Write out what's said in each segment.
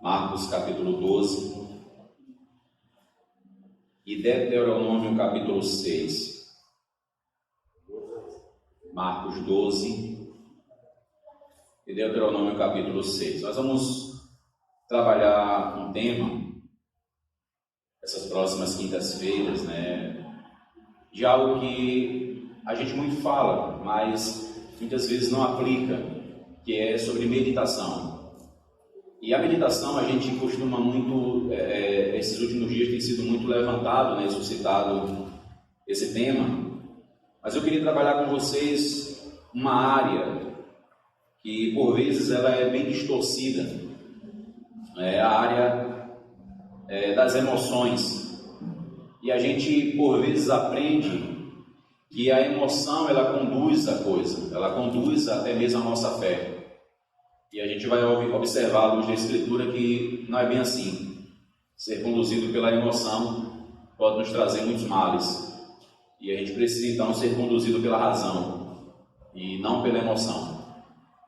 Marcos capítulo 12 e Deuteronômio capítulo 6. Marcos 12 e Deuteronômio capítulo 6. Nós vamos trabalhar um tema essas próximas quintas-feiras, de algo que a gente muito fala, mas muitas vezes não aplica, que é sobre meditação. E a meditação, a gente costuma muito, esses últimos dias tem sido muito levantado, suscitado esse tema, mas eu queria trabalhar com vocês uma área que por vezes ela é bem distorcida, é a área das emoções. E a gente por vezes aprende que a emoção ela conduz a coisa, ela conduz até mesmo a nossa fé. E a gente vai observar à luz da Escritura que não é bem assim. Ser conduzido pela emoção pode nos trazer muitos males. E a gente precisa então ser conduzido pela razão e não pela emoção.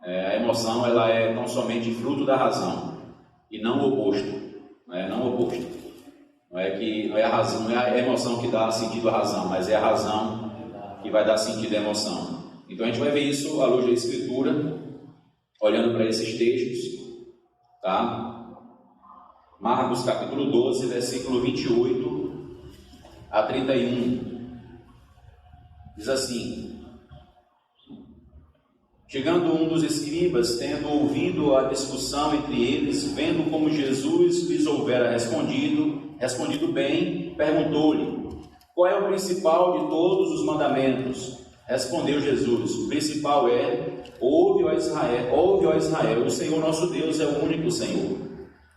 A emoção ela é tão somente fruto da razão e não o oposto. Não o oposto. Não é a razão, não é a emoção que dá sentido à razão, mas é a razão que vai dar sentido à emoção. Então a gente vai ver isso à luz da Escritura, olhando para esses textos, tá? Marcos capítulo 12, versículo 28 a 31, diz assim: chegando um dos escribas, tendo ouvido a discussão entre eles, vendo como Jesus lhes houvera respondido bem, perguntou-lhe: qual é o principal de todos os mandamentos? Respondeu Jesus: o principal é: ouve, ó Israel, o Senhor nosso Deus é o único Senhor.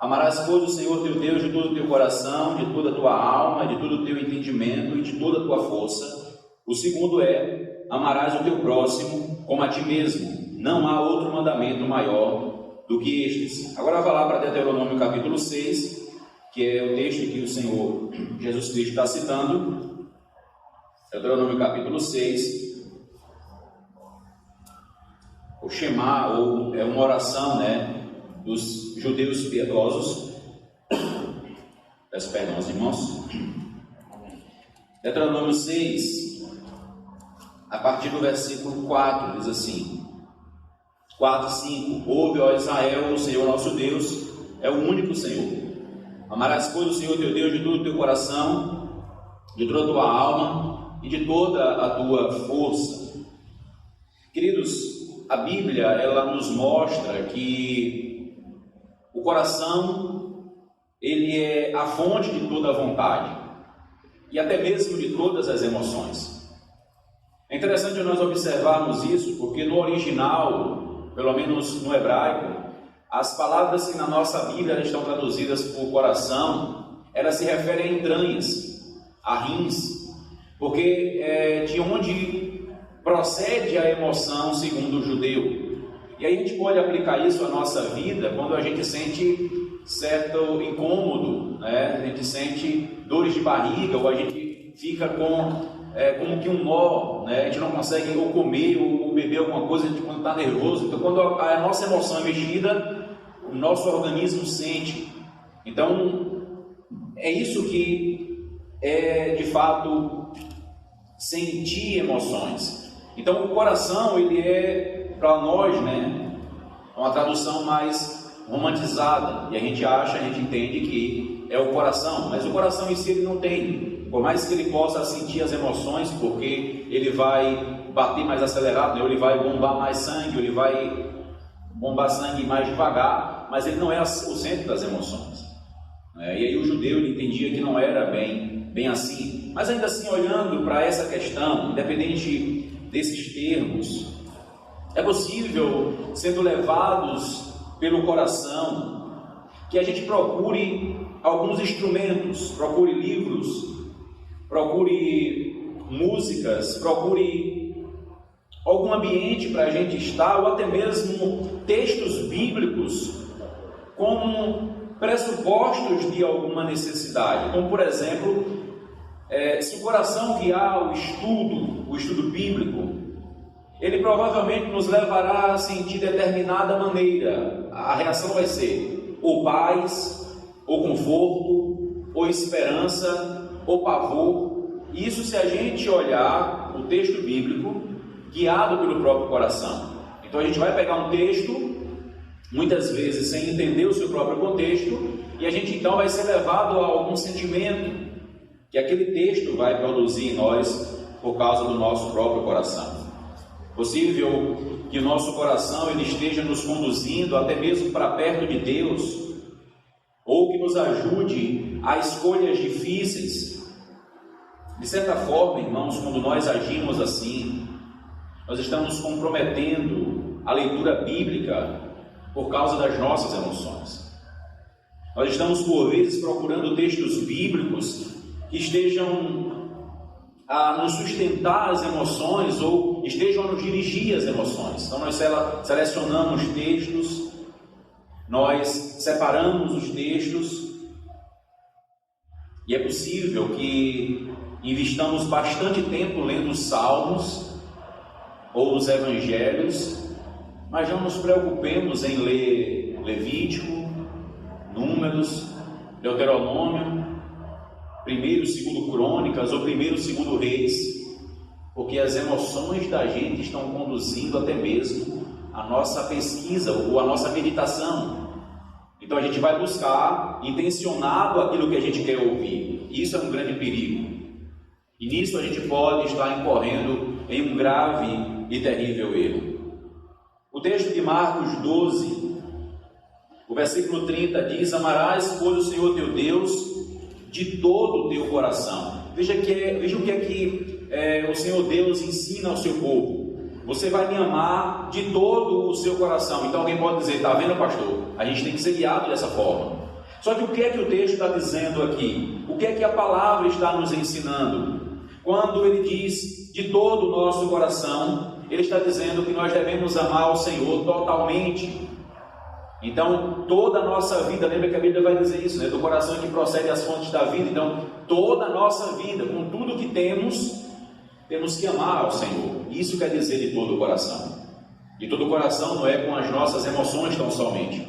Amarás, pois, o Senhor teu Deus de todo o teu coração, de toda a tua alma, de todo o teu entendimento e de toda a tua força. O segundo é: amarás o teu próximo como a ti mesmo. Não há outro mandamento maior do que estes. Agora vai lá para Deuteronômio capítulo 6, que é o texto que o Senhor Jesus Cristo está citando. Deuteronômio capítulo 6. O Shema, ou é uma oração, dos judeus piedosos. Peço perdão aos irmãos. Deuteronômio 6, a partir do versículo 4, diz assim: 4 e 5: ouve, ó Israel, o Senhor nosso Deus é o único Senhor. Amarás, pois, o Senhor teu Deus de todo o teu coração, de toda a tua alma e de toda a tua força. Queridos, a Bíblia ela nos mostra que o coração ele é a fonte de toda a vontade e até mesmo de todas as emoções. É interessante nós observarmos isso porque no original, pelo menos no hebraico, as palavras que na nossa Bíblia estão traduzidas por coração, elas se referem a entranhas, a rins, porque de onde procede a emoção segundo o judeu. E aí a gente pode aplicar isso à nossa vida quando a gente sente certo incômodo, a gente sente dores de barriga, ou a gente fica com como que um nó, a gente não consegue ou comer ou beber alguma coisa quando está nervoso. Então quando a nossa emoção é mexida, o nosso organismo sente. Então é isso que é de fato sentir emoções. Então o coração ele é para nós, uma tradução mais romantizada, e a gente entende que é o coração, mas o coração em si ele não tem, por mais que ele possa sentir as emoções, porque ele vai bater mais acelerado, ele vai bombar mais sangue, ele vai bombar sangue mais devagar, mas ele não é o centro das emoções. E aí o judeu ele entendia que não era bem assim, mas ainda assim olhando para essa questão, independente desses termos, é possível, sendo levados pelo coração, que a gente procure alguns instrumentos, procure livros, procure músicas, procure algum ambiente para a gente estar, ou até mesmo textos bíblicos como pressupostos de alguma necessidade, como por exemplo, se o coração guiar o estudo bíblico, ele provavelmente nos levará a sentir determinada maneira. A reação vai ser: ou paz, ou conforto, ou esperança, ou pavor. Isso se a gente olhar o texto bíblico guiado pelo próprio coração. Então a gente vai pegar um texto, muitas vezes sem entender o seu próprio contexto, e a gente então vai ser levado a algum sentimento que aquele texto vai produzir em nós por causa do nosso próprio coração. Possível que o nosso coração ele esteja nos conduzindo até mesmo para perto de Deus, ou que nos ajude a escolhas difíceis. De certa forma, irmãos, quando nós agimos assim, nós estamos comprometendo a leitura bíblica por causa das nossas emoções. Nós estamos, por vezes, procurando textos bíblicos que estejam a nos sustentar as emoções ou estejam a nos dirigir as emoções. Então nós selecionamos textos, nós separamos os textos, e é possível que investamos bastante tempo lendo os Salmos ou os Evangelhos, mas não nos preocupemos em ler Levítico, Números, Deuteronômio, 1º e 2º Crônicas ou 1º e 2º Reis, porque as emoções da gente estão conduzindo até mesmo a nossa pesquisa ou a nossa meditação. Então a gente vai buscar intencionado aquilo que a gente quer ouvir. Isso é um grande perigo. E nisso a gente pode estar incorrendo em um grave e terrível erro. O texto de Marcos 12, o versículo 30 diz: amarás, pois, o Senhor teu Deus de todo o teu coração. Veja o que é que o Senhor Deus ensina ao seu povo. Você vai me amar de todo o seu coração. Então alguém pode dizer: está vendo, pastor? A gente tem que ser guiado dessa forma. Só que o que é que o texto está dizendo aqui? O que é que a palavra está nos ensinando? Quando ele diz de todo o nosso coração, ele está dizendo que nós devemos amar o Senhor totalmente. Então, toda a nossa vida, lembra que a Bíblia vai dizer isso, né? Do coração que procede as fontes da vida. Então, toda a nossa vida, com tudo que temos que amar ao Senhor. Isso quer dizer de todo o coração. De todo o coração não é com as nossas emoções tão somente,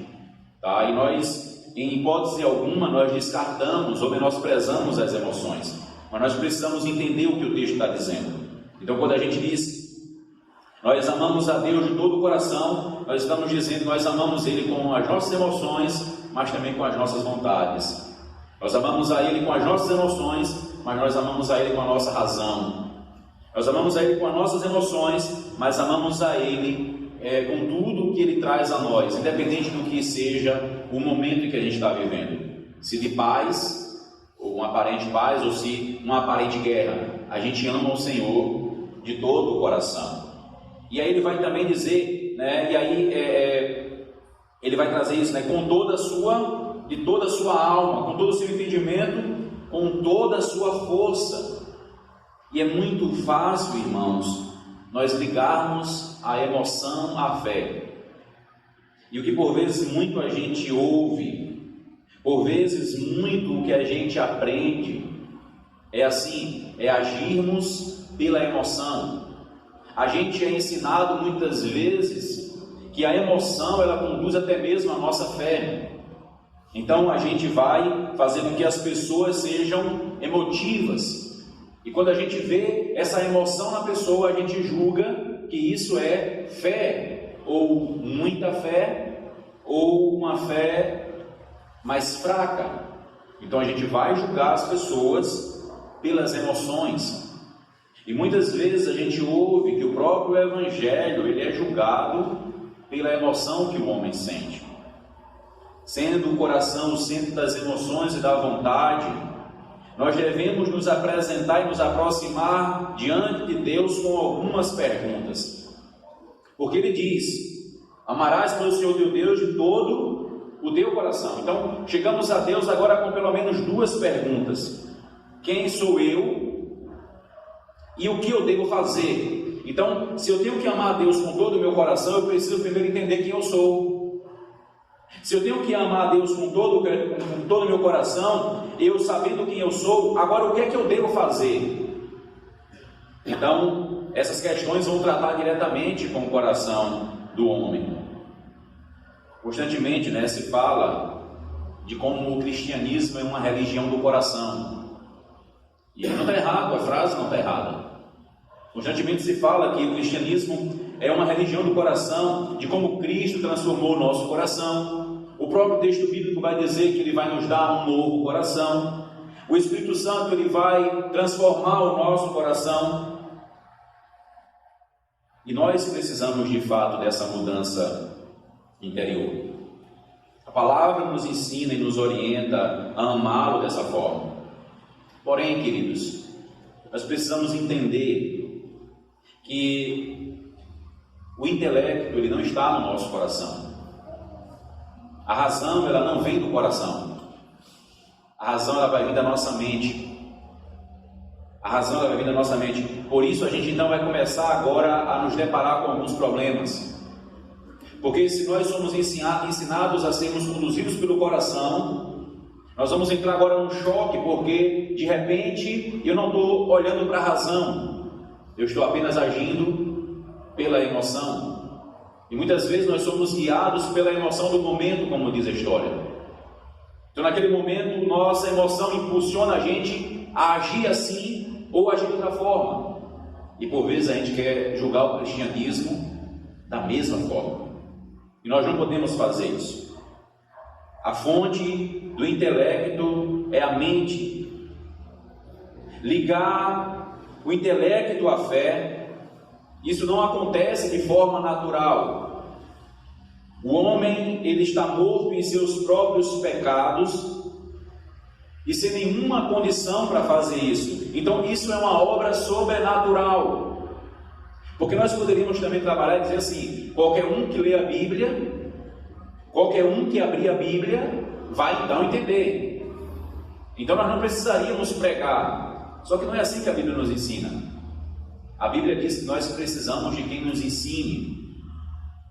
tá? E nós, em hipótese alguma, nós descartamos ou menosprezamos as emoções. Mas nós precisamos entender o que o texto está dizendo. Então, quando a gente diz nós amamos a Deus de todo o coração, nós estamos dizendo que nós amamos Ele com as nossas emoções, mas também com as nossas vontades. Nós amamos a Ele com as nossas emoções, mas nós amamos a Ele com a nossa razão. Nós amamos a Ele com as nossas emoções, mas amamos a Ele com tudo o que Ele traz a nós, independente do que seja o momento em que a gente está vivendo. Se de paz, ou uma aparente paz, ou se uma aparente guerra, a gente ama o Senhor de todo o coração. E aí ele vai também dizer, né, e aí ele vai trazer isso, né, de toda a sua alma, com todo o seu entendimento, com toda a sua força. E é muito fácil, irmãos, nós ligarmos a emoção à fé. E o que por vezes muito a gente ouve, por vezes muito o que a gente aprende, é assim, é agirmos pela emoção. A gente é ensinado muitas vezes que a emoção ela conduz até mesmo a nossa fé. Então a gente vai fazer com que as pessoas sejam emotivas. E quando a gente vê essa emoção na pessoa, a gente julga que isso é fé, ou muita fé, ou uma fé mais fraca. Então a gente vai julgar as pessoas pelas emoções. E muitas vezes a gente ouve que o próprio Evangelho ele é julgado pela emoção que o homem sente. Sendo o coração o centro das emoções e da vontade, nós devemos nos apresentar e nos aproximar diante de Deus com algumas perguntas. Porque ele diz: amarás pelo Senhor teu Deus de todo o teu coração. Então, chegamos a Deus agora com pelo menos duas perguntas: quem sou eu? E o que eu devo fazer? Então, se eu tenho que amar a Deus com todo o meu coração, eu preciso primeiro entender quem eu sou. Se eu tenho que amar a Deus com todo o meu coração, eu sabendo quem eu sou, agora o que é que eu devo fazer? Então, essas questões vão tratar diretamente com o coração do homem. Constantemente, se fala de como o cristianismo é uma religião do coração. E não está errado, a frase não está errada. Constantemente se fala que o cristianismo é uma religião do coração, de como Cristo transformou o nosso coração. O próprio texto bíblico vai dizer que Ele vai nos dar um novo coração. O Espírito Santo, Ele vai transformar o nosso coração. E nós precisamos de fato dessa mudança interior. A palavra nos ensina e nos orienta a amá-lo dessa forma. Porém, queridos, nós precisamos entender que o intelecto, ele não está no nosso coração. A razão, ela não vem do coração. A razão, ela vai vir da nossa mente. A razão, ela vai vir da nossa mente. Por isso, a gente então vai começar agora a nos deparar com alguns problemas. Porque se nós somos ensinados a sermos conduzidos pelo coração, nós vamos entrar agora num choque, porque de repente eu não estou olhando para a razão, eu estou apenas agindo pela emoção. E muitas vezes nós somos guiados pela emoção do momento, como diz a história. Então naquele momento nossa emoção impulsiona a gente a agir assim ou agir de outra forma. E por vezes a gente quer julgar o cristianismo da mesma forma. E nós não podemos fazer isso. A fonte do intelecto é a mente. Ligar o intelecto à fé, isso não acontece de forma natural. O homem, ele está morto em seus próprios pecados e sem nenhuma condição para fazer isso. Então isso é uma obra sobrenatural. Porque nós poderíamos também trabalhar e dizer assim: qualquer um que lê a Bíblia, qualquer um que abrir a Bíblia, vai então entender. Então nós não precisaríamos pregar. Só que não é assim que a Bíblia nos ensina. A Bíblia diz que nós precisamos de quem nos ensine.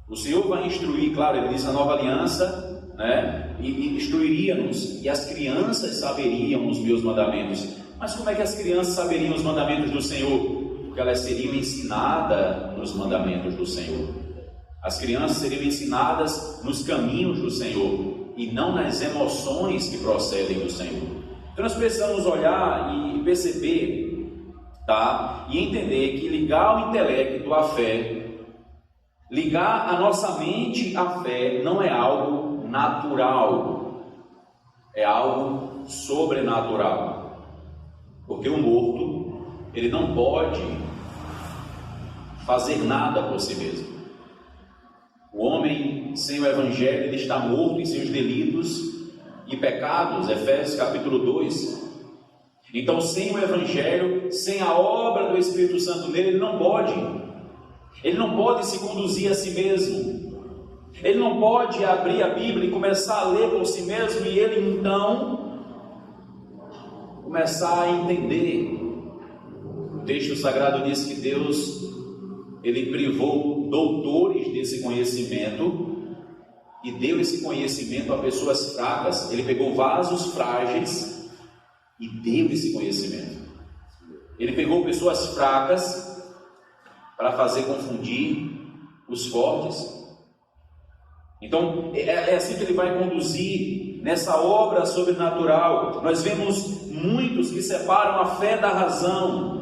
O Senhor vai instruir, claro, Ele diz na Nova Aliança, né? E instruiria-nos, e as crianças saberiam os meus mandamentos. Mas como é que as crianças saberiam os mandamentos do Senhor? Porque elas seriam ensinadas nos mandamentos do Senhor. As crianças seriam ensinadas nos caminhos do Senhor e não nas emoções que procedem do Senhor. Então nós precisamos olhar e perceber, tá? E entender que ligar o intelecto à fé, ligar a nossa mente à fé, não é algo natural, é algo sobrenatural. Porque o morto, ele não pode fazer nada por si mesmo. O homem sem o Evangelho, ele está morto em seus delitos e pecados, Efésios capítulo 2. Então, sem o Evangelho, sem a obra do Espírito Santo nele, ele não pode se conduzir a si mesmo. Ele não pode abrir a Bíblia e começar a ler por si mesmo e ele então começar a entender. O texto sagrado diz que Deus, Ele privou doutores desse conhecimento e deu esse conhecimento a pessoas fracas. Ele pegou vasos frágeis e deu esse conhecimento. Ele pegou pessoas fracas para fazer confundir os fortes. Então, é assim que Ele vai conduzir nessa obra sobrenatural. Nós vemos muitos que separam a fé da razão,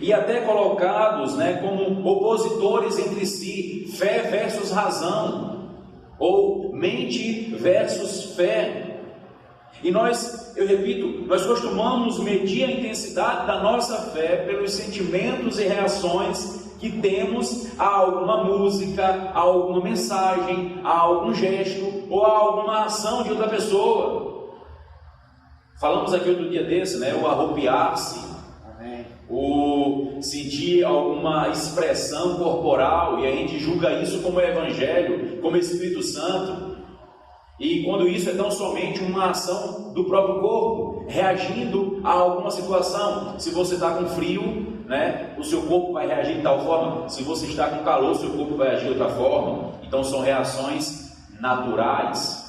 e até colocados, como opositores entre si, fé versus razão, ou mente versus fé. E eu repito, nós costumamos medir a intensidade da nossa fé pelos sentimentos e reações que temos a alguma música, a alguma mensagem, a algum gesto ou a alguma ação de outra pessoa. Falamos aqui outro dia desse, o arrupiar-se, o sentir alguma expressão corporal, e a gente julga isso como Evangelho, como Espírito Santo, e quando isso é tão somente uma ação do próprio corpo, reagindo a alguma situação. Se você está com frio, o seu corpo vai reagir de tal forma. Se você está com calor, o seu corpo vai agir de outra forma. Então são reações naturais,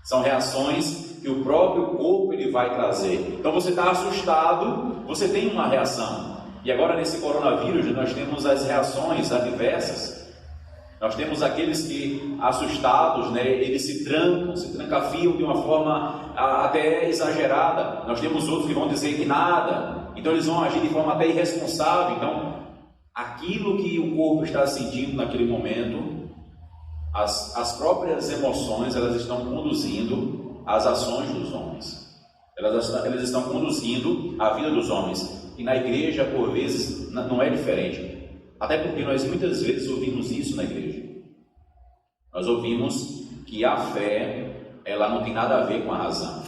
são reações que o próprio corpo ele vai trazer. Então você está assustado, você tem uma reação. E agora nesse coronavírus nós temos as reações adversas. Nós temos aqueles que, assustados, né, eles se trancafiam de uma forma até exagerada. Nós temos outros que vão dizer que nada, então eles vão agir de forma até irresponsável. Então, aquilo que o corpo está sentindo naquele momento, as próprias emoções, elas estão conduzindo as ações dos homens. Elas estão conduzindo a vida dos homens. E na igreja, por vezes, não é diferente. Até porque nós muitas vezes ouvimos isso na igreja. Nós ouvimos que a fé, ela não tem nada a ver com a razão.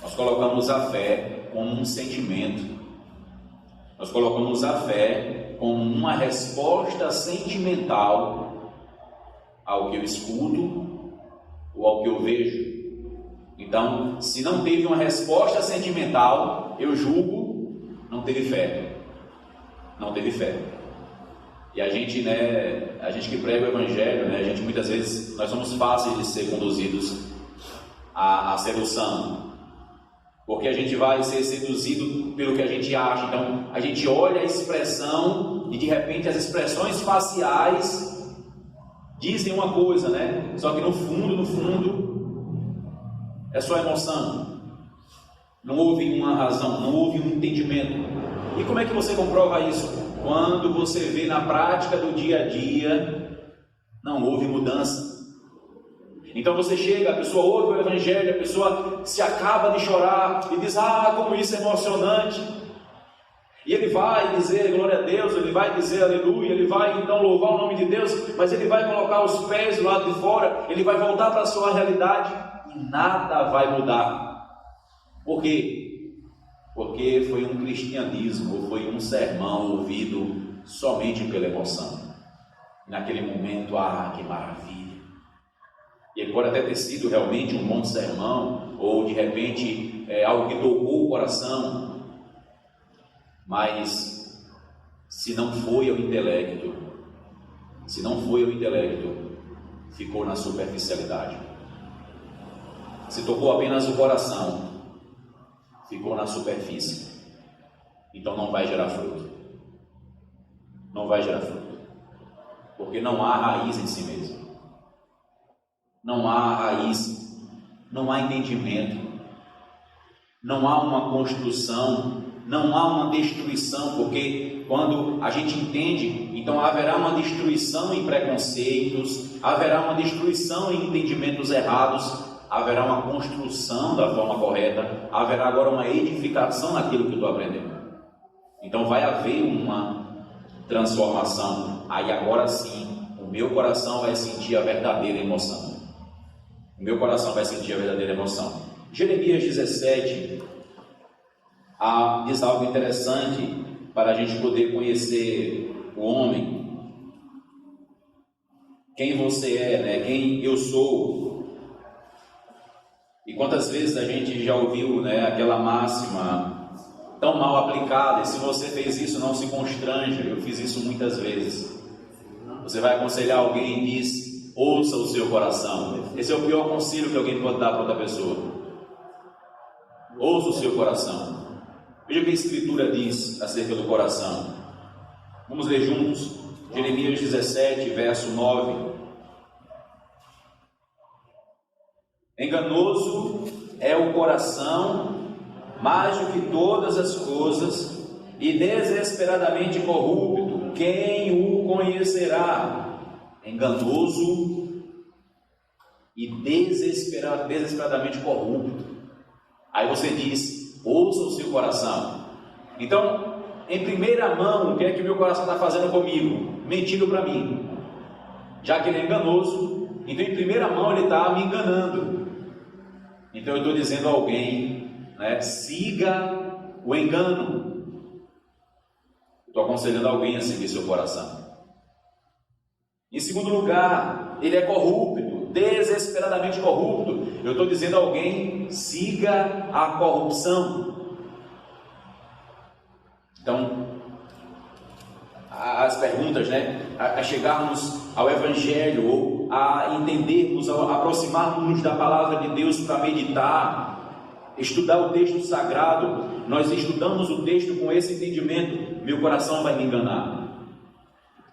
Nós colocamos a fé como um sentimento. Nós colocamos a fé como uma resposta sentimental ao que eu escuto ou ao que eu vejo. Então, se não teve uma resposta sentimental, eu julgo, não teve fé. Não teve fé. E a gente, né, a gente que prega o Evangelho, né, a gente muitas vezes, nós somos fáceis de ser conduzidos a sedução, porque a gente vai ser seduzido pelo que a gente acha. Então, a gente olha a expressão e de repente as expressões faciais dizem uma coisa, né, só que no fundo, é só emoção. Não houve uma razão, não houve um entendimento. E como é que você comprova isso? Quando você vê na prática do dia a dia, não houve mudança. Então você chega, a pessoa ouve o Evangelho, a pessoa se acaba de chorar e diz: como isso é emocionante. E ele vai dizer glória a Deus, ele vai dizer aleluia, ele vai então louvar o nome de Deus, mas ele vai colocar os pés do lado de fora, ele vai voltar para a sua realidade e nada vai mudar. Por quê? Porque foi um cristianismo, ou foi um sermão ouvido somente pela emoção. Naquele momento, que maravilha! E ele pode até ter sido realmente um bom sermão, ou de repente algo que tocou o coração, mas se não foi ao intelecto, ficou na superficialidade. Se tocou apenas o coração, ficou na superfície, então não vai gerar fruto. Não vai gerar fruto, porque não há raiz em si mesmo. Não há raiz, não há entendimento, não há uma construção, não há uma destruição, porque quando a gente entende, então haverá uma destruição em preconceitos, haverá uma destruição em entendimentos errados, haverá uma construção da forma correta, haverá agora uma edificação naquilo que eu estou aprendendo. Então vai haver uma transformação. Aí agora sim, o meu coração vai sentir a verdadeira emoção. O meu coração vai sentir a verdadeira emoção. Jeremias 17 diz algo interessante para a gente poder conhecer o homem. Quem você é, né? Quem eu sou. E quantas vezes a gente já ouviu, né, aquela máxima tão mal aplicada: e se você fez isso, não se constranja. Eu fiz isso muitas vezes. Você vai aconselhar alguém e diz: ouça o seu coração. Esse é o pior conselho que alguém pode dar para outra pessoa. Ouça o seu coração. Veja o que a Escritura diz acerca do coração. Vamos ler juntos Jeremias 17, verso 9. Enganoso é o coração mais do que todas as coisas, e desesperadamente corrupto, quem o conhecerá? Enganoso e desesperadamente corrupto. Aí você diz: ouça o seu coração. Então, em primeira mão, o que é que o meu coração está fazendo comigo? Mentindo para mim. Já que ele é enganoso, então em primeira mão ele está me enganando. Então eu estou dizendo a alguém, né, siga o engano. Estou aconselhando alguém a seguir seu coração. Em segundo lugar, ele é corrupto, desesperadamente corrupto. Eu estou dizendo a alguém: siga a corrupção. Então, as perguntas, né, a chegarmos ao Evangelho, ou a entendermos, a aproximarmos da palavra de Deus para meditar, estudar o texto sagrado. Nós estudamos o texto com esse entendimento: meu coração vai me enganar.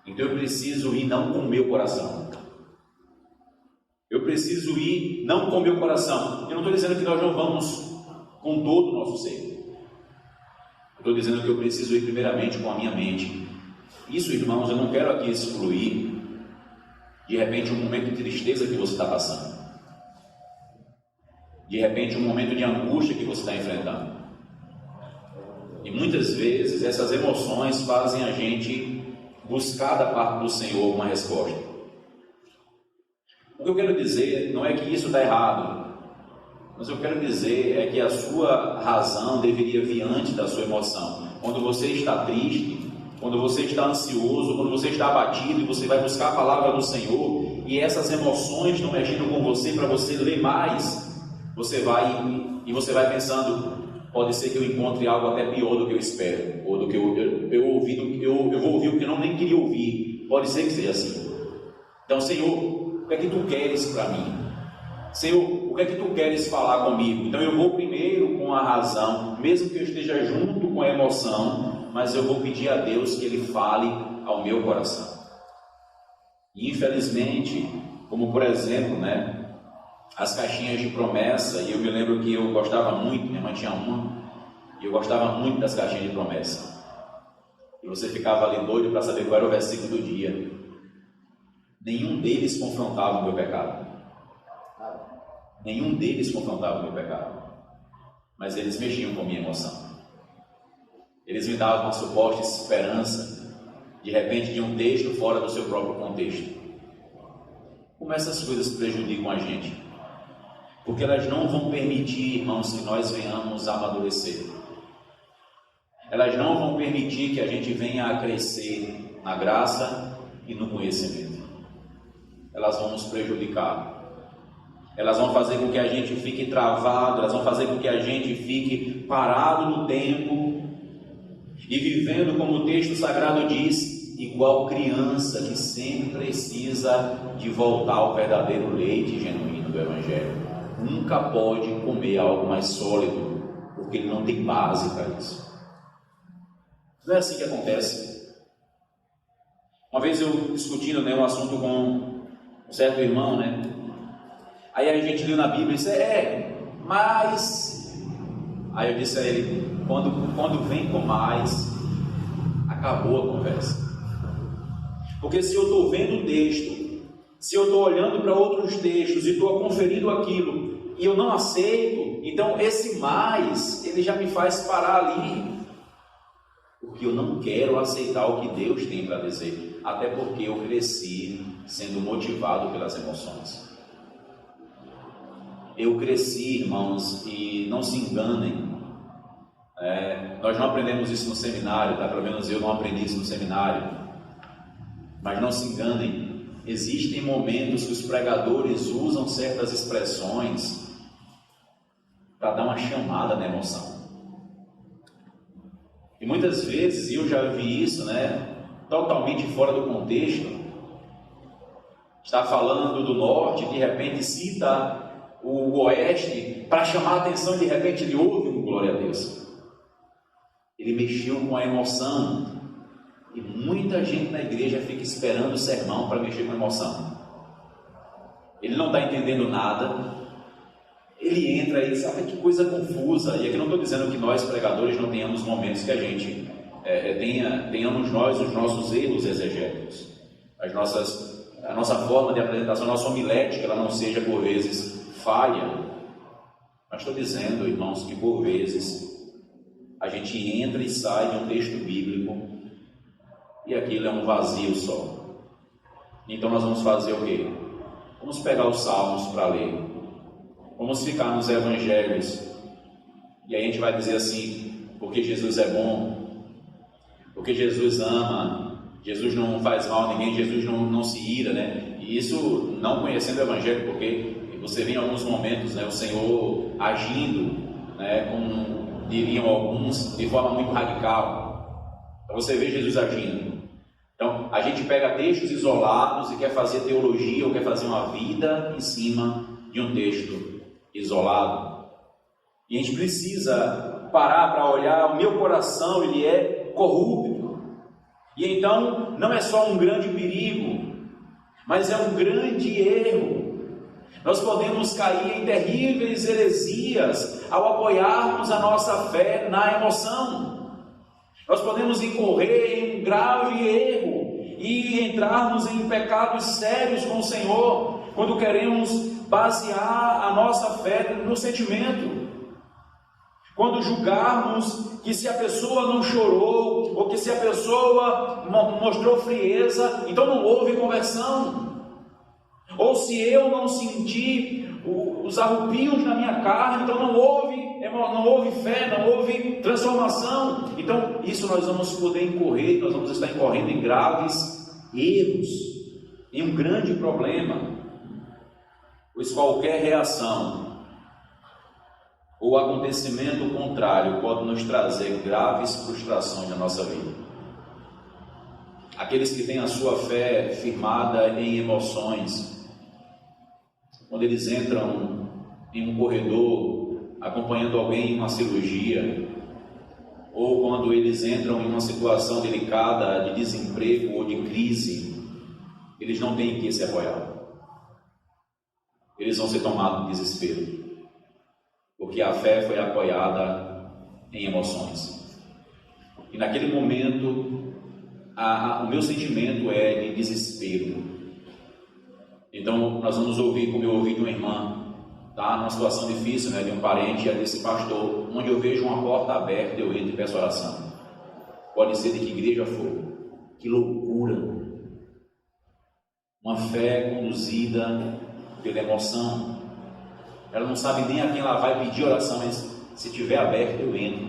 Então eu preciso ir não com o meu coração. Eu preciso ir não com o meu coração. Eu não estou dizendo que nós não vamos com todo o nosso ser. Eu estou dizendo que eu preciso ir primeiramente com a minha mente. Isso, irmãos, eu não quero aqui excluir, de repente, um momento de tristeza que você está passando. De repente, um momento de angústia que você está enfrentando. E muitas vezes essas emoções fazem a gente buscar da parte do Senhor uma resposta. O que eu quero dizer não é que isso está errado, mas eu quero dizer é que a sua razão deveria vir antes da sua emoção. Quando você está triste, quando você está ansioso, quando você está abatido e você vai buscar a palavra do Senhor e essas emoções estão mexendo com você para você ler mais, você vai pensando, pode ser que eu encontre algo até pior do que eu espero, ou do que eu ouvi, eu vou ouvir o que eu nem queria ouvir. Pode ser que seja assim. Então, Senhor, o que é que Tu queres para mim? Senhor, o que é que Tu queres falar comigo? Então eu vou primeiro com a razão, mesmo que eu esteja junto com a emoção, mas eu vou pedir a Deus que Ele fale ao meu coração. E infelizmente, como por exemplo, as caixinhas de promessa, e eu me lembro que eu gostava muito, minha mãe tinha uma, e eu gostava muito das caixinhas de promessa. E você ficava ali doido para saber qual era o versículo do dia. Nenhum deles confrontava o meu pecado. Nenhum deles confrontava o meu pecado. Mas eles mexiam com a minha emoção. Eles me davam uma suposta esperança, de repente, de um texto fora do seu próprio contexto. Como essas coisas prejudicam a gente? Porque elas não vão permitir, irmãos, que nós venhamos a amadurecer. Elas não vão permitir que a gente venha a crescer na graça e no conhecimento. Elas vão nos prejudicar. Elas vão fazer com que a gente fique travado, elas vão fazer com que a gente fique parado no tempo e vivendo, como o texto sagrado diz, igual criança que sempre precisa de voltar ao verdadeiro leite genuíno do Evangelho. Nunca pode comer algo mais sólido, porque ele não tem base para isso. Não é assim que acontece. Uma vez eu discutindo um assunto com um certo irmão, aí a gente leu na Bíblia e disse, mas... Aí eu disse a ele, quando vem com mais, acabou a conversa. Porque se eu estou vendo o texto, se eu estou olhando para outros textos e estou conferindo aquilo, e eu não aceito, então esse mais, ele já me faz parar ali. Porque eu não quero aceitar o que Deus tem para dizer, até porque eu cresci sendo motivado pelas emoções. Eu cresci, irmãos, e não se enganem, nós não aprendemos isso no seminário, pelo menos eu não aprendi isso no seminário, mas não se enganem, existem momentos que os pregadores usam certas expressões para dar uma chamada na emoção. E muitas vezes, eu já vi isso, totalmente fora do contexto. Está falando do norte, de repente cita o oeste, para chamar a atenção, de repente ele ouve um glória a Deus. Ele mexeu com a emoção, e muita gente na igreja fica esperando o sermão para mexer com a emoção. Ele não está entendendo nada, ele entra e sabe que coisa confusa. E aqui não estou dizendo que nós pregadores não tenhamos momentos que a gente tenhamos nós os nossos erros exegéticos, a nossa forma de apresentação, a nossa homilética, ela não seja por vezes falha. Mas estou dizendo, irmãos, que por vezes a gente entra e sai de um texto bíblico e aquilo é um vazio só. Então nós vamos fazer o quê? Vamos pegar os salmos para ler, vamos ficar nos evangelhos, e aí a gente vai dizer assim, porque Jesus é bom, porque Jesus ama, Jesus não faz mal a ninguém, Jesus não se ira, e isso não conhecendo o evangelho, porque você vê em alguns momentos, o Senhor agindo, como diriam alguns, de forma muito radical. Então você vê Jesus agindo. Então a gente pega textos isolados e quer fazer teologia ou quer fazer uma vida em cima de um texto isolado. E a gente precisa parar para olhar. O meu coração, ele é corrupto. E então não é só um grande perigo, mas é um grande erro. Nós podemos cair em terríveis heresias ao apoiarmos a nossa fé na emoção. Nós podemos incorrer em um grave erro e entrarmos em pecados sérios com o Senhor quando queremos basear a nossa fé no sentimento. Quando julgarmos que se a pessoa não chorou, ou que se a pessoa mostrou frieza, então não houve conversão. Ou se eu não senti os arrupios na minha carne, então não houve fé, não houve transformação. Então isso nós vamos poder incorrer, nós vamos estar incorrendo em graves erros, em um grande problema, pois qualquer reação ou acontecimento contrário pode nos trazer graves frustrações na nossa vida. Aqueles que têm a sua fé firmada em emoções, quando eles entram em um corredor acompanhando alguém em uma cirurgia, ou quando eles entram em uma situação delicada de desemprego ou de crise, eles não têm que se apoiar. Eles vão ser tomados de desespero, porque a fé foi apoiada em emoções. E naquele momento, o meu sentimento é de desespero. Então, nós vamos ouvir, como eu ouvi de uma irmã, tá? Numa situação difícil, né, de um parente, ela disse: pastor, onde eu vejo uma porta aberta, eu entro e peço oração. Pode ser de que igreja for. Que loucura! Uma fé conduzida pela emoção. Ela não sabe nem a quem ela vai pedir oração, mas se tiver aberto, eu entro.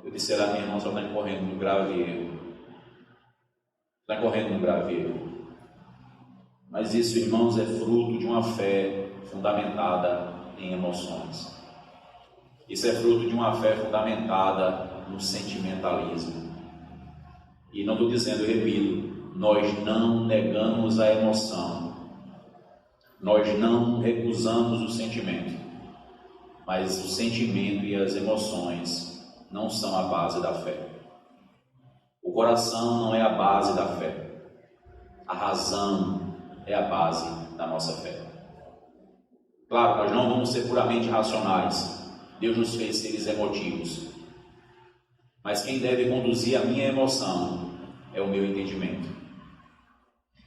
Eu disse: minha irmã só está incorrendo no grave erro. Está incorrendo no grave erro. Mas isso, irmãos, é fruto de uma fé fundamentada em emoções. Isso é fruto de uma fé fundamentada no sentimentalismo. E não estou dizendo, eu repito, nós não negamos a emoção. Nós não recusamos o sentimento. Mas o sentimento e as emoções não são a base da fé. O coração não é a base da fé. A razão é a base da nossa fé. Claro, nós não vamos ser puramente racionais. Deus nos fez seres emotivos. Mas quem deve conduzir a minha emoção é o meu entendimento.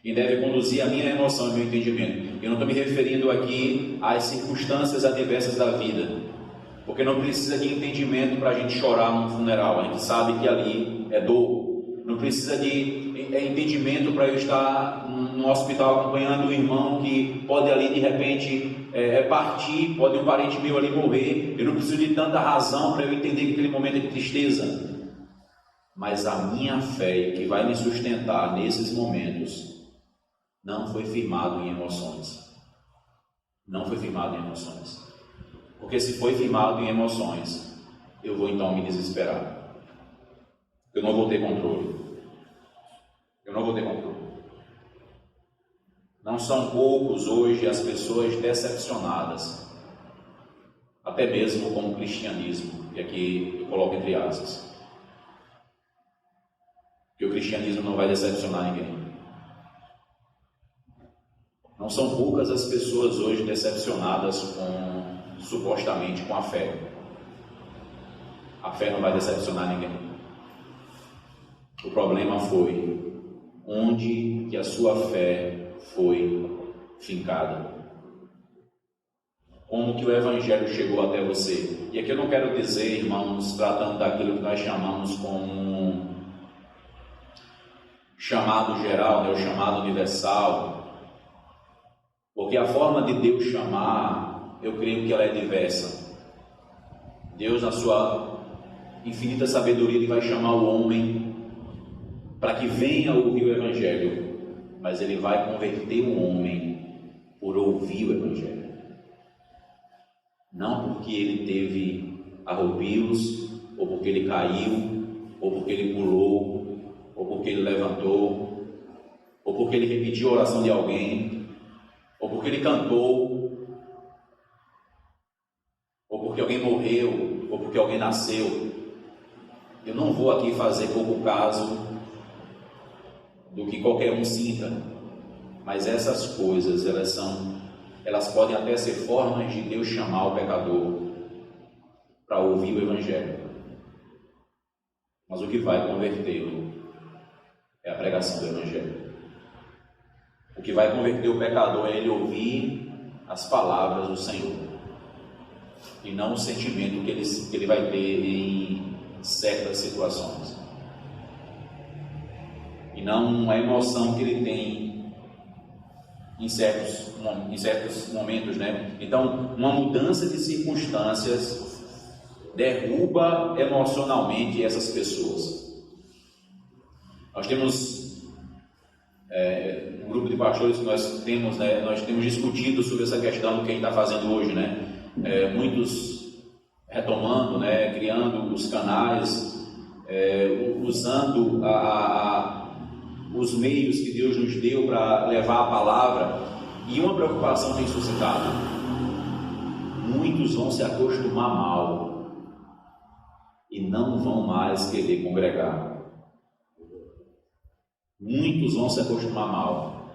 Quem deve conduzir a minha emoção é o meu entendimento. Eu não estou me referindo aqui às circunstâncias adversas da vida, porque não precisa de entendimento para a gente chorar num funeral. A gente sabe que ali é dor. Não precisa de entendimento para eu estar no hospital acompanhando um irmão que pode ali de repente partir, pode um parente meu ali morrer. Eu não preciso de tanta razão para eu entender que aquele momento é de tristeza. Mas a minha fé, que vai me sustentar nesses momentos, não foi firmado em emoções. Não foi firmado em emoções. Porque se foi firmado em emoções, eu vou então me desesperar. Eu não vou ter controle. Eu não vou ter controle. Não são poucos hoje as pessoas decepcionadas, até mesmo com o cristianismo, e aqui eu coloco entre aspas, que o cristianismo não vai decepcionar ninguém. Não são poucas as pessoas hoje decepcionadas supostamente com a fé. A fé não vai decepcionar ninguém. O problema foi onde que a sua fé foi fincada. Como que o Evangelho chegou até você? E aqui eu não quero dizer, irmãos, tratando daquilo que nós chamamos como chamado geral, né, o chamado universal, porque a forma de Deus chamar, eu creio que ela é diversa. Deus, na sua infinita sabedoria, Ele vai chamar o homem para que venha ouvir o Evangelho, mas Ele vai converter o homem por ouvir o Evangelho. Não porque ele teve arrupios, ou porque ele caiu, ou porque ele pulou, ou porque ele levantou, ou porque ele repetiu a oração de alguém, ou porque ele cantou, ou porque alguém morreu, ou porque alguém nasceu. Eu não vou aqui fazer pouco caso do que qualquer um sinta, mas essas coisas, elas podem até ser formas de Deus chamar o pecador para ouvir o Evangelho. Mas o que vai convertê-lo é a pregação do Evangelho. O que vai converter o pecador é ele ouvir as palavras do Senhor, e não o sentimento que ele vai ter em certas situações, e não a emoção que ele tem em certos momentos, né? Então, uma mudança de circunstâncias derruba emocionalmente essas pessoas. Nós temos um grupo de pastores que nós temos discutido sobre essa questão do que a gente está fazendo hoje, né? Muitos retomando, né? Criando os canais, usando os meios que Deus nos deu para levar a palavra, e uma preocupação tem suscitado: muitos vão se acostumar mal e não vão mais querer congregar. Muitos vão se acostumar mal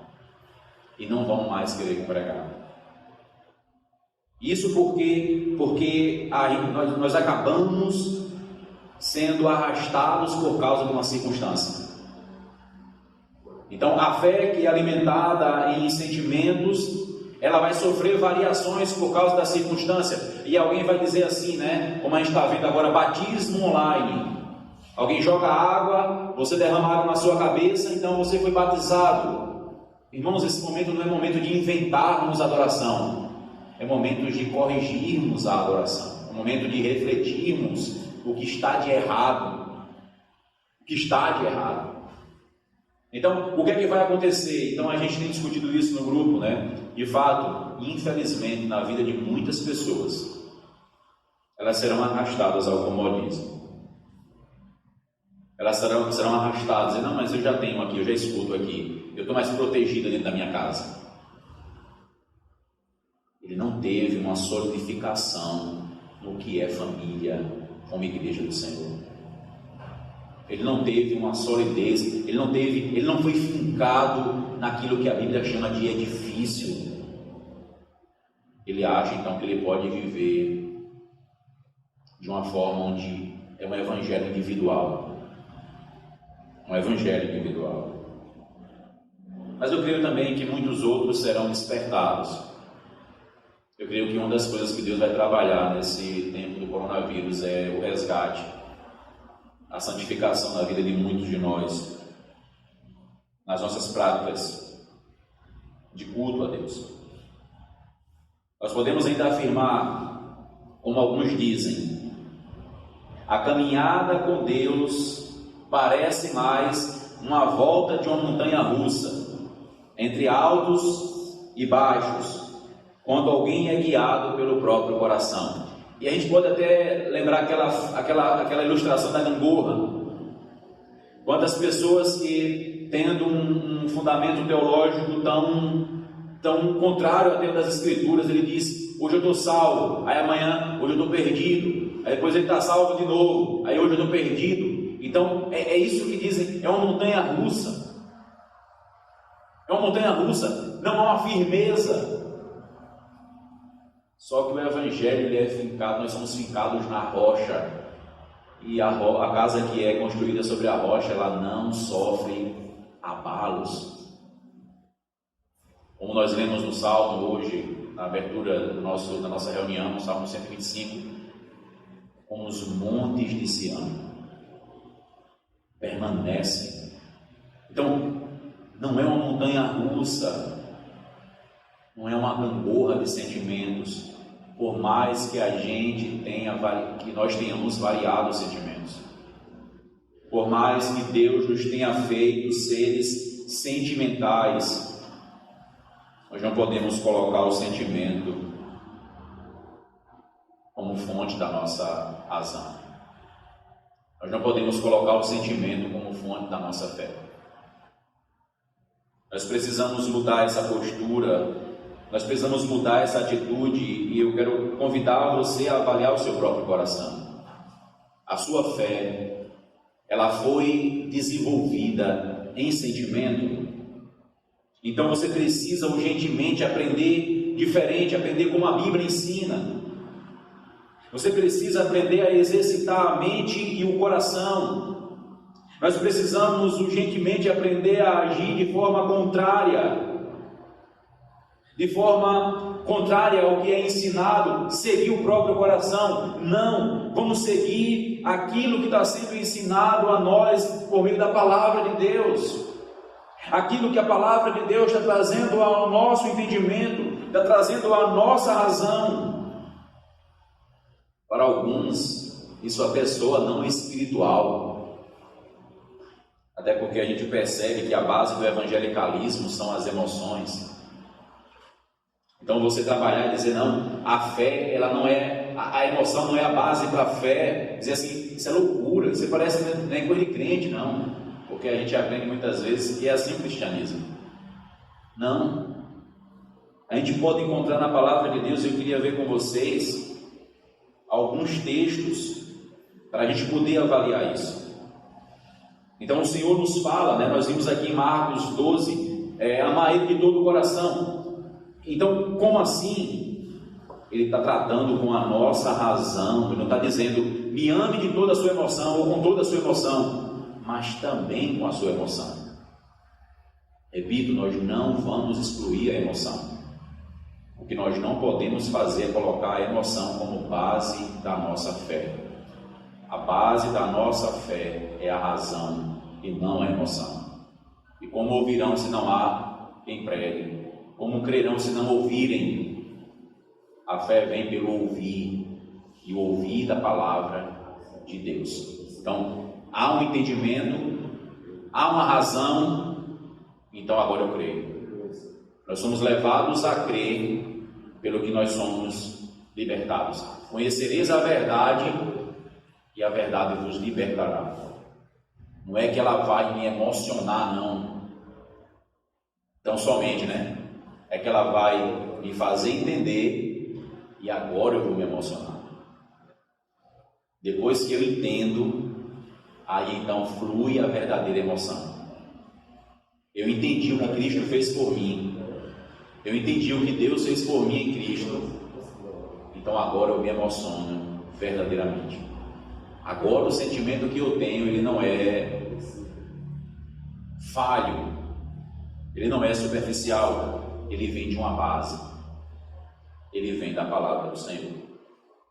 e não vão mais querer congregar. Isso porque nós acabamos sendo arrastados por causa de uma circunstância. Então, a fé que é alimentada em sentimentos, ela vai sofrer variações por causa da circunstância. E alguém vai dizer assim, né? Como a gente está vendo agora, batismo online. Alguém joga água, você derrama água na sua cabeça, então você foi batizado. Irmãos, esse momento não é momento de inventarmos adoração, é momento de corrigirmos a adoração, é momento de refletirmos o que está de errado. O que está de errado. Então, o que é que vai acontecer? Então, a gente tem discutido isso no grupo, né? De fato, infelizmente, na vida de muitas pessoas, elas serão arrastadas ao comodismo. Elas serão arrastadas, e não, mas eu já tenho aqui, eu já escuto aqui, eu estou mais protegida dentro da minha casa. Ele não teve uma solidificação no que é família como igreja do Senhor. Ele não teve uma solidez, ele não foi fincado naquilo que a Bíblia chama de edifício. Ele acha então que ele pode viver de uma forma onde é um evangelho individual. Um evangelho individual. Mas eu creio também que muitos outros serão despertados. Eu creio que uma das coisas que Deus vai trabalhar nesse tempo do coronavírus é o resgate, a santificação na vida de muitos de nós, nas nossas práticas de culto a Deus. Nós podemos ainda afirmar, como alguns dizem, a caminhada com Deus parece mais uma volta de uma montanha russa, entre altos e baixos, quando alguém é guiado pelo próprio coração. E a gente pode até lembrar aquela ilustração da gangorra. Quantas pessoas que, tendo um fundamento teológico tão contrário a Deus das Escrituras, ele diz: hoje eu estou salvo, aí amanhã, hoje eu estou perdido, aí depois ele está salvo de novo, aí hoje eu estou perdido. Então, é isso que dizem, é uma montanha russa. É uma montanha russa, não há uma firmeza. Só que o Evangelho ele é fincado, nós somos fincados na rocha. E a casa que é construída sobre a rocha, ela não sofre abalos. Como nós lemos no Salmo hoje, na abertura da nossa reunião, no Salmo 125, como os montes de Sião permanecem. Então, não é uma montanha russa, não é uma gangorra de sentimentos, por mais que que nós tenhamos variados sentimentos, por mais que Deus nos tenha feito seres sentimentais, nós não podemos colocar o sentimento como fonte da nossa razão. Nós não podemos colocar o sentimento como fonte da nossa fé. Nós precisamos mudar essa postura, nós precisamos mudar essa atitude, e eu quero convidar você a avaliar o seu próprio coração. A sua fé, ela foi desenvolvida em sentimento, então você precisa urgentemente aprender diferente, aprender como a Bíblia ensina. Você precisa aprender a exercitar a mente e o coração. Nós precisamos urgentemente aprender a agir de forma contrária. De forma contrária ao que é ensinado, seguir o próprio coração. Não, vamos seguir aquilo que está sendo ensinado a nós por meio da palavra de Deus. Aquilo que a palavra de Deus está trazendo ao nosso entendimento, está trazendo à nossa razão. Para alguns, isso é pessoa não espiritual. Até porque a gente percebe que a base do evangelicalismo são as emoções. Então você trabalhar e dizer, não, a fé, ela não é, a emoção não é a base para a fé, dizer assim, isso é loucura, você parece que não é coisa de crente, não. Porque a gente aprende muitas vezes que é assim o cristianismo. Não. A gente pode encontrar na palavra de Deus, eu queria ver com vocês alguns textos para a gente poder avaliar isso. Então o Senhor nos fala, né? Nós vimos aqui em Marcos 12, amar Ele de todo o coração. Então, como assim? Ele está tratando com a nossa razão. Ele não está dizendo, me ame de toda a sua emoção, ou com toda a sua emoção, mas também com a sua emoção. Repito, nós não vamos excluir a emoção. O que nós não podemos fazer é colocar a emoção como base da nossa fé. A base da nossa fé é a razão e não a emoção. E como ouvirão se não há quem pregue? Como crerão se não ouvirem? A fé vem pelo ouvir, e o ouvir da palavra de Deus. Então, há um entendimento, há uma razão, então agora eu creio. Nós somos levados a crer pelo que nós somos libertados. Conhecereis a verdade, e a verdade vos libertará. Não é que ela vai me emocionar, não. Então somente, né? É que ela vai me fazer entender, e agora eu vou me emocionar. Depois que eu entendo, aí então flui a verdadeira emoção. Eu entendi o que Cristo fez por mim. Eu entendi o que Deus fez por mim em Cristo. Então agora eu me emociono verdadeiramente. Agora o sentimento que eu tenho, ele não é falho. Ele não é superficial. Ele vem de uma base. Ele vem da palavra do Senhor.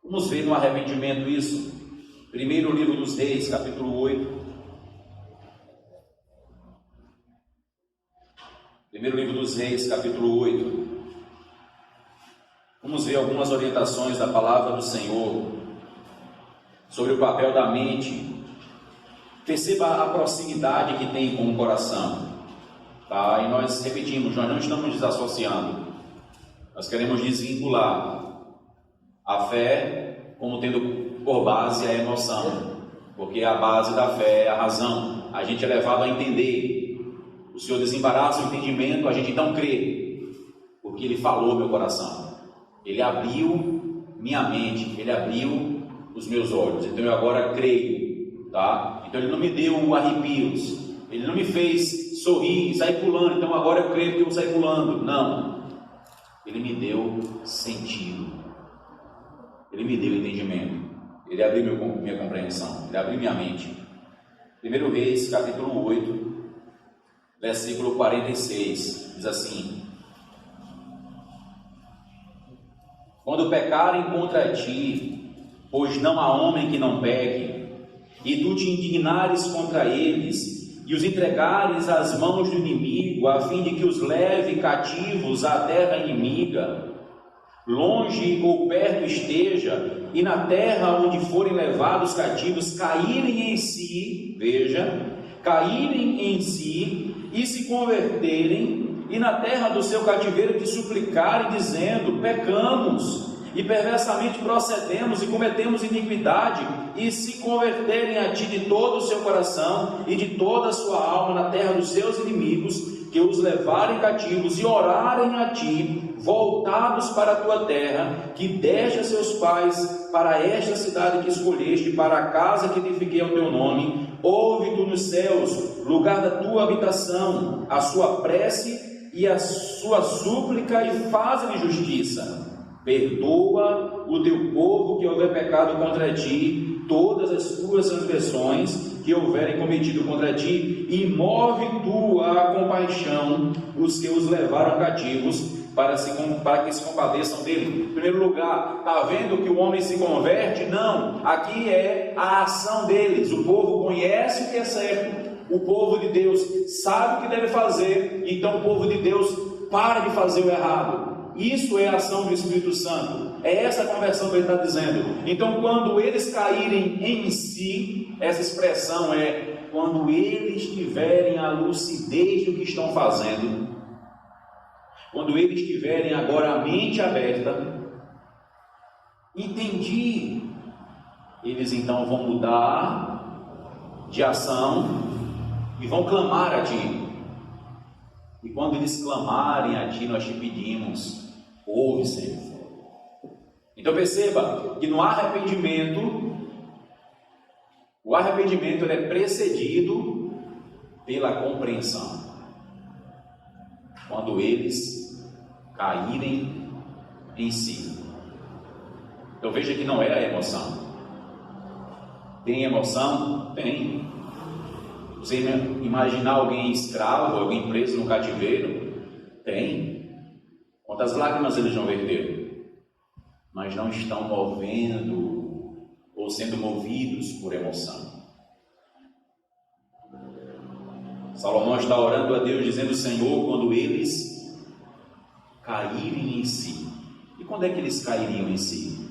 Vamos ver no arrependimento isso. Primeiro livro dos Reis, capítulo 8. Primeiro livro dos Reis, capítulo 8. Vamos ver algumas orientações da palavra do Senhor sobre o papel da mente. Perceba a proximidade que tem com o coração. Tá? E nós repetimos, nós não estamos desassociando. Nós queremos desvincular a fé como tendo por base a emoção. Porque a base da fé é a razão. A gente é levado a entender. O Senhor desembaraça o entendimento, a gente então crê. Porque Ele falou meu coração. Ele abriu minha mente. Ele abriu os meus olhos. Então eu agora creio. Tá? Então Ele não me deu arrepios. Ele não me fez sorrir, sair pulando, então agora eu creio que eu vou sair pulando. Não. Ele me deu sentido. Ele me deu entendimento. Ele abriu minha compreensão. Ele abriu minha mente. 1 Reis, capítulo 8, versículo 46, diz assim: quando pecarem contra ti, pois não há homem que não peque, e tu te indignares contra eles, e os entregares às mãos do inimigo, a fim de que os leve cativos à terra inimiga, longe ou perto esteja, e na terra onde forem levados cativos, caírem em si, veja, caírem em si, e se converterem, e na terra do seu cativeiro te suplicarem, dizendo, pecamos, e perversamente procedemos e cometemos iniquidade, e se converterem a ti de todo o seu coração e de toda a sua alma na terra dos seus inimigos, que os levarem cativos e orarem a ti, voltados para a tua terra, que deste a seus pais, para esta cidade que escolheste, para a casa que edifiquei ao teu nome, ouve tu nos céus, lugar da tua habitação, a sua prece e a sua súplica, e faz-lhe justiça. Perdoa o teu povo que houver pecado contra ti, todas as suas transgressões que houverem cometido contra ti, e move tu a compaixão os que os levaram cativos, para que se compadeçam dele. Em primeiro lugar, está vendo que o homem se converte? Não, aqui é a ação deles. O povo conhece o que é certo, o povo de Deus sabe o que deve fazer, então o povo de Deus para de fazer o errado. Isso é a ação do Espírito Santo, é essa conversão que ele está dizendo. Então, quando eles caírem em si, essa expressão é quando eles tiverem a lucidez do que estão fazendo, quando eles tiverem agora a mente aberta, entendi, eles então vão mudar de ação e vão clamar a Ti. E quando eles clamarem a Ti, nós te pedimos, ouve, Senhor. Então perceba que no arrependimento, o arrependimento ele é precedido pela compreensão. Quando eles caírem em si. Então veja que não é a emoção. Tem emoção? Tem. Você imaginar alguém escravo, alguém preso no cativeiro? Tem. Quantas lágrimas eles não verteram? Mas não estão movendo ou sendo movidos por emoção. Salomão está orando a Deus dizendo: Senhor, quando eles caírem em si. E quando é que eles cairiam em si?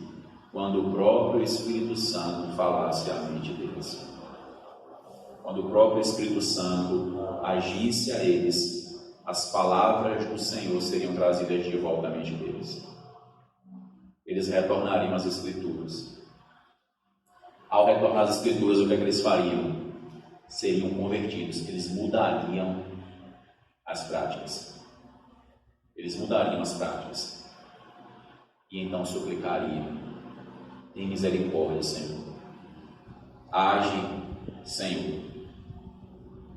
Quando o próprio Espírito Santo falasse à mente deles. Quando o próprio Espírito Santo agisse a eles, as palavras do Senhor seriam trazidas de volta à mente deles. Eles retornariam às Escrituras. Ao retornar às Escrituras, o que é que eles fariam? Seriam convertidos, eles mudariam as práticas. Eles mudariam as práticas. E então suplicariam: tem misericórdia, Senhor. Age, Senhor,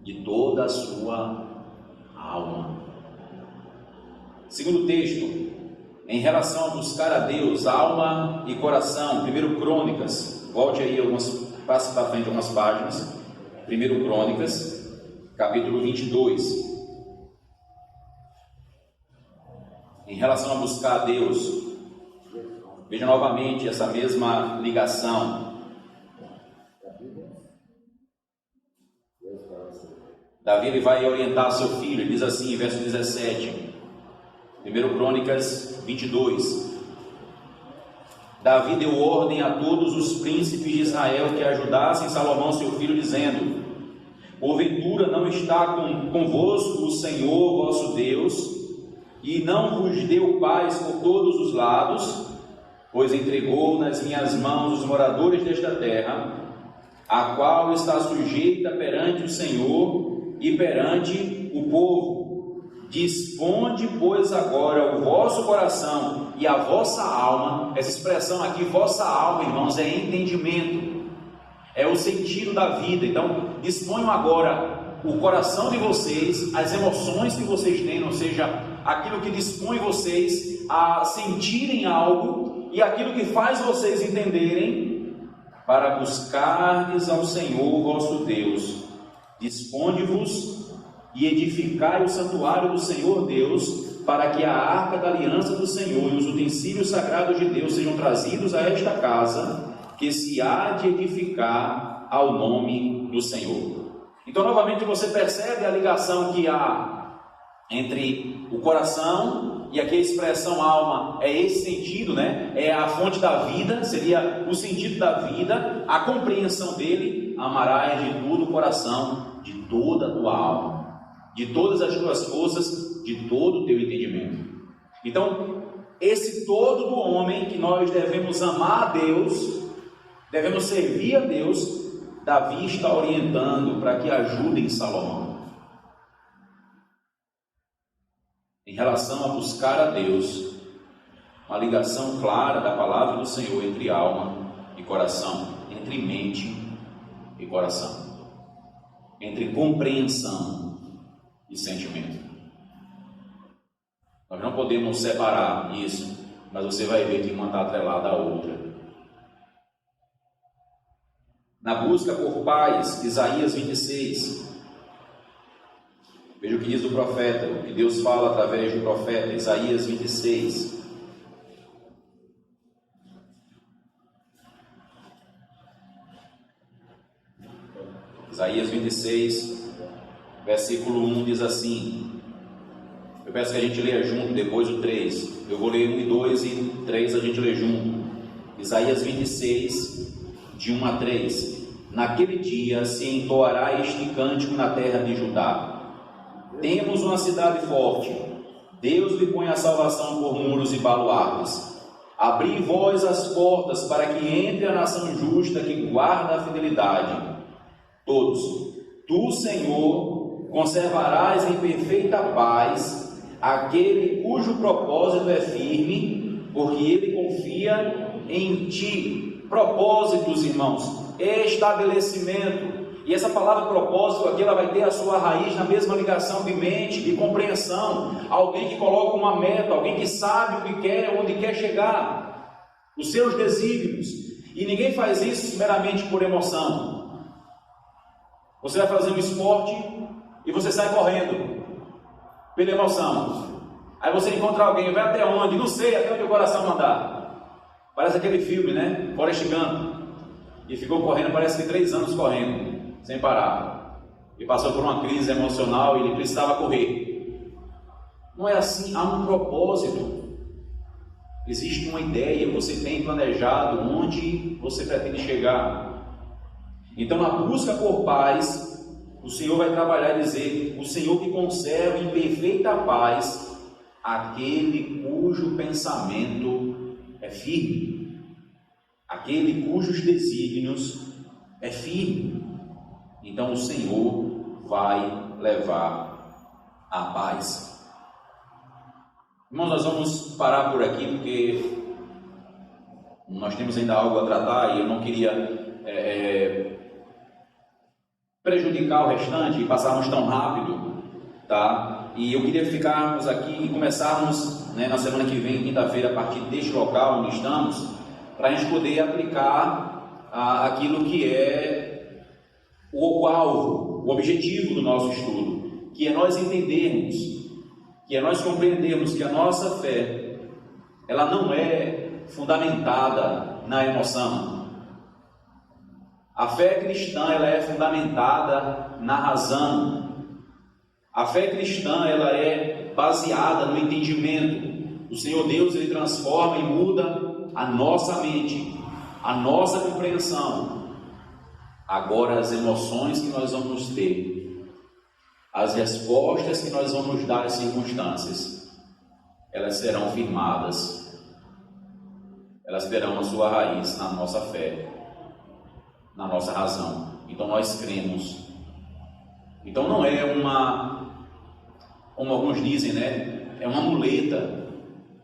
de toda a sua alma. Segundo texto, em relação a buscar a Deus, alma e coração, 1 Crônicas, volte aí passe para frente algumas páginas. 1 Crônicas, capítulo 22. Em relação a buscar a Deus, veja novamente essa mesma ligação. Davi ele vai orientar seu filho, ele diz assim, verso 17, 1 Crônicas 22. Davi deu ordem a todos os príncipes de Israel que ajudassem Salomão seu filho, dizendo: porventura não está convosco o Senhor vosso Deus, e não vos deu paz por todos os lados, pois entregou nas minhas mãos os moradores desta terra, a qual está sujeita perante o Senhor e perante o povo. Disponde, pois, agora o vosso coração e a vossa alma. Essa expressão aqui, vossa alma, irmãos, é entendimento, é o sentido da vida. Então, disponham agora o coração de vocês, as emoções que vocês têm, ou seja, aquilo que dispõe vocês a sentirem algo e aquilo que faz vocês entenderem, para buscardes ao Senhor vosso Deus. Disponde-vos e edificai o santuário do Senhor Deus, para que a arca da aliança do Senhor e os utensílios sagrados de Deus sejam trazidos a esta casa, que se há de edificar ao nome do Senhor. Então, novamente, você percebe a ligação que há entre o coração, e aqui a expressão alma é esse sentido, né? É a fonte da vida, seria o sentido da vida, a compreensão dele. Amarás de tudo o coração, de toda a tua alma, de todas as tuas forças, de todo o teu entendimento. Então, esse todo do homem que nós devemos amar a Deus, devemos servir a Deus, Davi está orientando para que ajudem Salomão. Em relação a buscar a Deus, uma ligação clara da palavra do Senhor entre alma e coração, entre mente e coração. entre compreensão e sentimento. Nós não podemos separar isso, mas você vai ver que uma está atrelada à outra. Na busca por paz, Isaías 26. Veja o que diz o profeta, o que Deus fala através do profeta, Isaías 26. Isaías 26, versículo 1 diz assim. Eu peço que a gente leia junto, depois o 3. Eu vou ler 1 e 2 e 3 a gente lê junto. Isaías 26, de 1 a 3. Naquele dia se entoará este cântico na terra de Judá. Temos uma cidade forte, Deus lhe põe a salvação por muros e baluartes. Abri vós as portas para que entre a nação justa que guarda a fidelidade. Todos, tu, Senhor, conservarás em perfeita paz aquele cujo propósito é firme, porque ele confia em ti. Propósitos, irmãos, estabelecimento. E essa palavra propósito aqui, ela vai ter a sua raiz na mesma ligação de mente, de compreensão. Alguém que coloca uma meta, alguém que sabe o que quer, onde quer chegar, os seus desígnios. E ninguém faz isso meramente por emoção. Você vai fazer um esporte e você sai correndo pela emoção. Aí você encontra alguém, vai até onde? Não sei, até onde o coração mandar. Parece aquele filme, né? Forrest Gump. E ficou correndo, parece que 3 anos correndo, sem parar. E passou por uma crise emocional e ele precisava correr. Não é assim, há um propósito. Existe uma ideia, você tem planejado onde você pretende chegar. Então, na busca por paz, o Senhor vai trabalhar e dizer: o Senhor que conserva em perfeita paz aquele cujo pensamento é firme, aquele cujos desígnios é firme. Então, o Senhor vai levar a paz. Irmãos, nós vamos parar por aqui, porque nós temos ainda algo a tratar e eu não queria prejudicar o restante e passarmos tão rápido, tá? E eu queria ficarmos aqui e começarmos, na semana que vem, quinta-feira, a partir deste local onde estamos, para a gente poder aplicar aquilo que é o alvo, o objetivo do nosso estudo, que é nós entendermos, que é nós compreendermos que a nossa fé, ela não é fundamentada na emoção. A fé cristã, ela é fundamentada na razão. A fé cristã, ela é baseada no entendimento. O Senhor Deus, ele transforma e muda a nossa mente, a nossa compreensão. Agora, as emoções que nós vamos ter, as respostas que nós vamos dar às circunstâncias, elas serão firmadas, elas terão a sua raiz na nossa fé, na nossa razão. Então nós cremos. Então não é como alguns dizem, é uma muleta,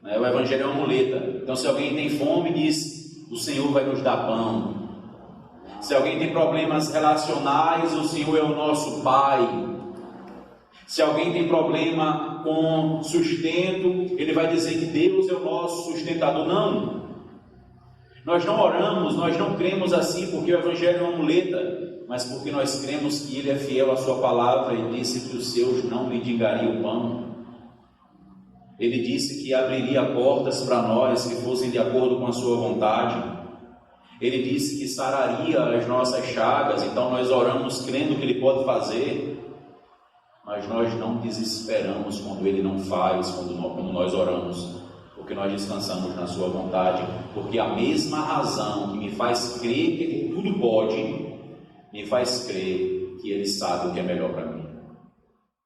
o Evangelho é uma muleta. Então, se alguém tem fome, diz: o Senhor vai nos dar pão. Se alguém tem problemas relacionais, o Senhor é o nosso Pai. Se alguém tem problema com sustento, ele vai dizer que Deus é o nosso sustentador. Não. Nós não oramos, nós não cremos assim porque o Evangelho é uma muleta, mas porque nós cremos que Ele é fiel à sua palavra e disse que os seus não mendigariam o pão. Ele disse que abriria portas para nós que fossem de acordo com a sua vontade. Ele disse que sararia as nossas chagas. Então nós oramos crendo que Ele pode fazer, mas nós não desesperamos quando Ele não faz, quando nós oramos, porque nós descansamos na sua vontade, porque a mesma razão que me faz crer que Ele tudo pode, me faz crer que Ele sabe o que é melhor para mim.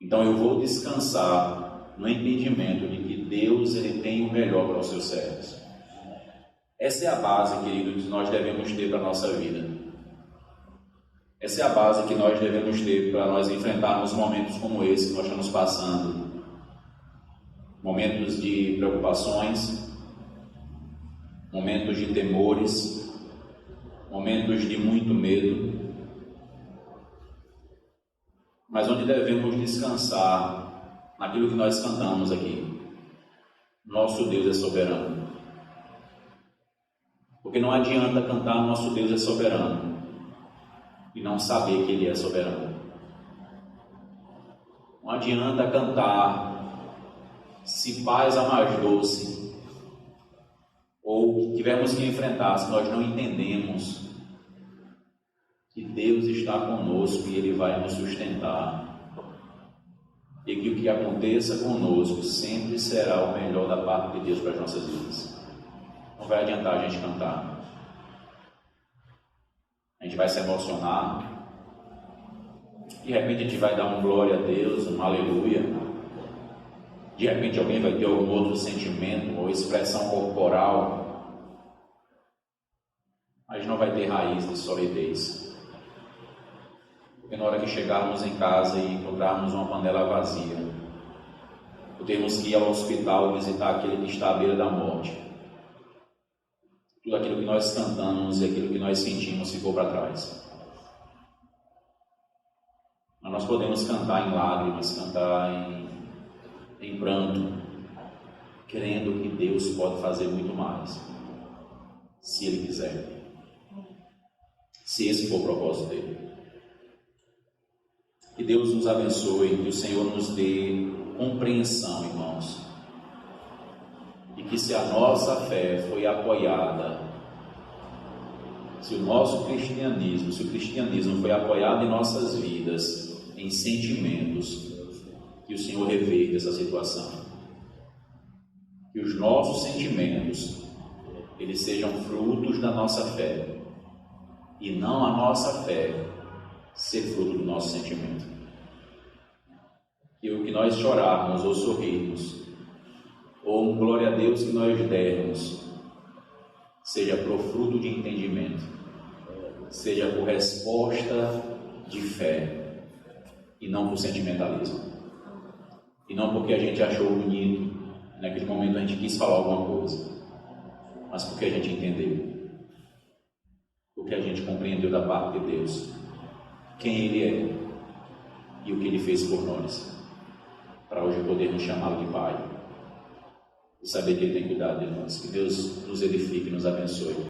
Então eu vou descansar no entendimento de que Deus, ele tem o melhor para os seus servos. Essa é a base, queridos, que nós devemos ter para a nossa vida. Essa é a base que nós devemos ter para nós enfrentarmos momentos como esse que nós estamos passando. Momentos de preocupações, momentos de temores, momentos de muito medo. mas onde devemos descansar naquilo que nós cantamos aqui. Nosso Deus é soberano. Porque não adianta cantar nosso Deus é soberano e não saber que Ele é soberano. Não adianta cantar se paz a mais doce, ou tivermos que enfrentar se nós não entendemos que Deus está conosco e Ele vai nos sustentar, e que o que aconteça conosco sempre será o melhor da parte de Deus para as nossas vidas. Não vai adiantar a gente cantar. A gente vai se emocionar, de repente a gente vai dar um glória a Deus, um aleluia, de repente alguém vai ter algum outro sentimento ou expressão corporal, mas não vai ter raiz de solidez. Porque na hora que chegarmos em casa e encontrarmos uma panela vazia, ou termos que ir ao hospital visitar aquele que está à beira da morte, tudo aquilo que nós cantamos e aquilo que nós sentimos ficou para trás. Mas nós podemos cantar em lágrimas, cantar em pranto, crendo que Deus pode fazer muito mais, se Ele quiser, se esse for o propósito dele. Que Deus nos abençoe, que o Senhor nos dê compreensão, irmãos, e que se a nossa fé foi apoiada, se o cristianismo foi apoiado em nossas vidas, em sentimentos, que o Senhor reverta essa situação. Que os nossos sentimentos, eles sejam frutos da nossa fé, e não a nossa fé ser fruto do nosso sentimento. Que o que nós chorarmos ou sorrirmos, ou um glória a Deus que nós dermos, seja por fruto de entendimento, seja por resposta de fé, e não por sentimentalismo, e não porque a gente achou bonito, naquele momento a gente quis falar alguma coisa, mas porque a gente entendeu, porque a gente compreendeu da parte de Deus quem Ele é e o que Ele fez por nós, para hoje podermos chamá-lo de Pai e saber que Ele tem cuidado de nós. Que Deus nos edifique e nos abençoe.